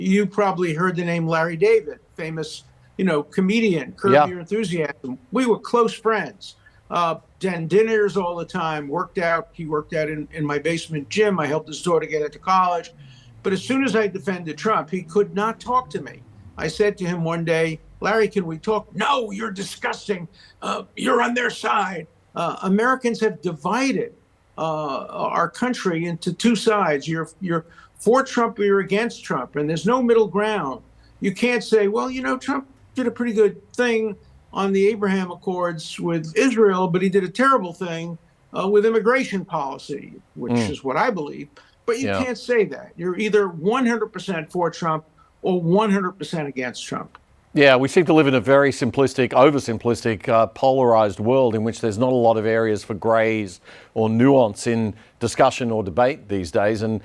You probably heard the name Larry David, famous, comedian, Curb Yeah. Your Enthusiasm. We were close friends. Done dinners all the time, worked out. He worked out in my basement gym. I helped his daughter get into college. But as soon as I defended Trump, he could not talk to me. I said to him one day, Larry, can we talk? No, you're disgusting. You're on their side. Americans have divided our country into two sides. You're for Trump or you're against Trump, and there's no middle ground. You can't say, well, Trump did a pretty good thing on the Abraham Accords with Israel, but he did a terrible thing with immigration policy, which is what I believe. But you can't say that. You're either 100% for Trump or 100% against Trump. Yeah, we seem to live in a very simplistic, oversimplistic, polarized world in which there's not a lot of areas for grays or nuance in discussion or debate these days. And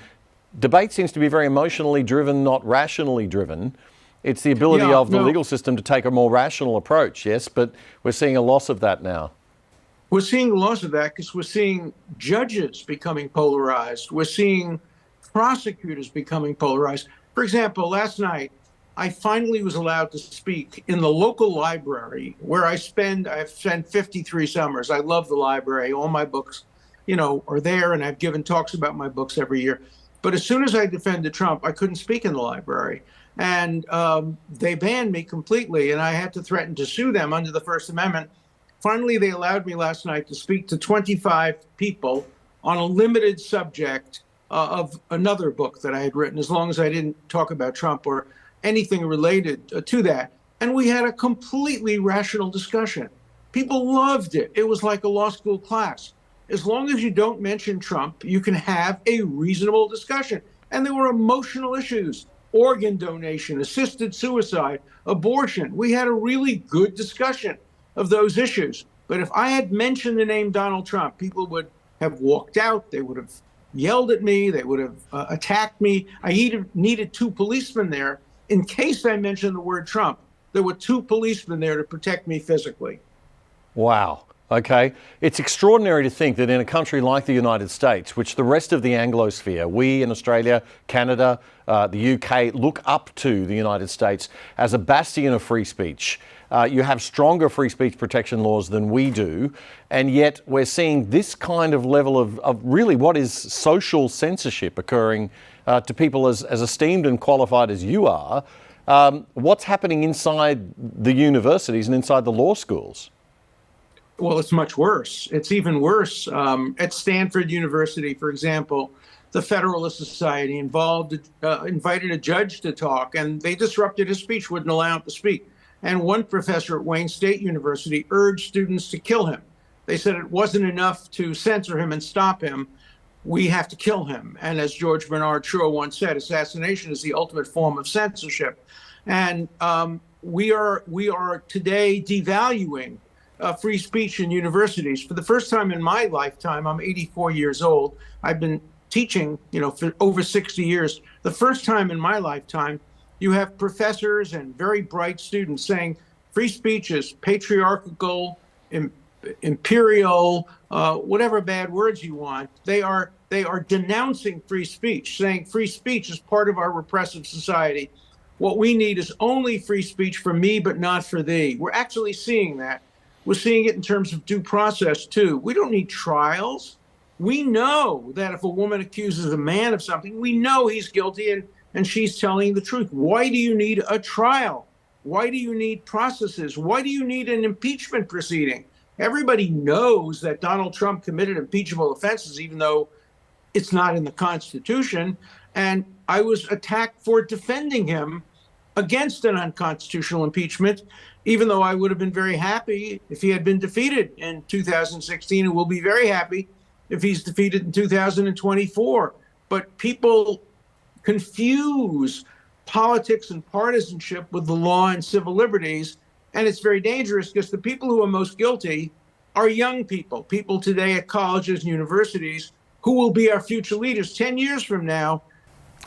debate seems to be very emotionally driven, not rationally driven. It's the ability of the legal system to take a more rational approach, yes, but we're seeing a loss of that now. We're seeing a loss of that because we're seeing judges becoming polarized. We're seeing prosecutors becoming polarized. For example, last night, I finally was allowed to speak in the local library where I've spent 53 summers. I love the library. All my books, are there, and I've given talks about my books every year. But as soon as I defended Trump, I couldn't speak in the library. And they banned me completely, and I had to threaten to sue them under the First Amendment. Finally, they allowed me last night to speak to 25 people on a limited subject of another book that I had written, as long as I didn't talk about Trump or anything related to that. And we had a completely rational discussion. People loved it. It was like a law school class. As long as you don't mention Trump, you can have a reasonable discussion. And there were emotional issues: organ donation, assisted suicide, abortion. We had a really good discussion of those issues. But if I had mentioned the name Donald Trump, people would have walked out. They would have yelled at me. They would have attacked me. I needed two policemen there. In case I mentioned the word Trump, there were two policemen there to protect me physically. Wow. Okay. It's extraordinary to think that in a country like the United States, which the rest of the Anglosphere, we in Australia, Canada, the UK, look up to the United States as a bastion of free speech. You have stronger free speech protection laws than we do, and yet we're seeing this kind of level of really what is social censorship occurring to people as esteemed and qualified as you are. What's happening inside the universities and inside the law schools? Well, it's much worse. It's even worse. At Stanford University, for example, the Federalist Society invited a judge to talk, and they disrupted his speech, wouldn't allow him to speak. And one professor at Wayne State University urged students to kill him. They said it wasn't enough to censor him and stop him. We have to kill him. And as George Bernard Shaw once said, assassination is the ultimate form of censorship. And we are today devaluing free speech in universities. For the first time in my lifetime, I'm 84 years old. I've been teaching, for over 60 years. The first time in my lifetime, you have professors and very bright students saying free speech is patriarchal, imperial, whatever bad words you want. They are denouncing free speech, saying free speech is part of our repressive society. What we need is only free speech for me, but not for thee. We're actually seeing that. We're seeing it in terms of due process, too. We don't need trials. We know that if a woman accuses a man of something, we know he's guilty and she's telling the truth. Why do you need a trial? Why do you need processes? Why do you need an impeachment proceeding? Everybody knows that Donald Trump committed impeachable offenses, even though it's not in the Constitution. And I was attacked for defending him against an unconstitutional impeachment, even though I would have been very happy if he had been defeated in 2016, and will be very happy if he's defeated in 2024. But people confuse politics and partisanship with the law and civil liberties, and it's very dangerous because the people who are most guilty are young people today at colleges and universities who will be our future leaders 10 years from now.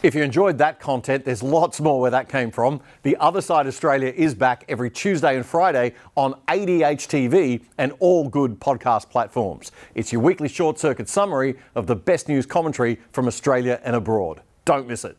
If you enjoyed that content, there's lots more where that came from. The Other Side Australia is back every Tuesday and Friday on ADH TV and all good podcast platforms. It's your weekly short circuit summary of the best news commentary from Australia and abroad. Don't miss it.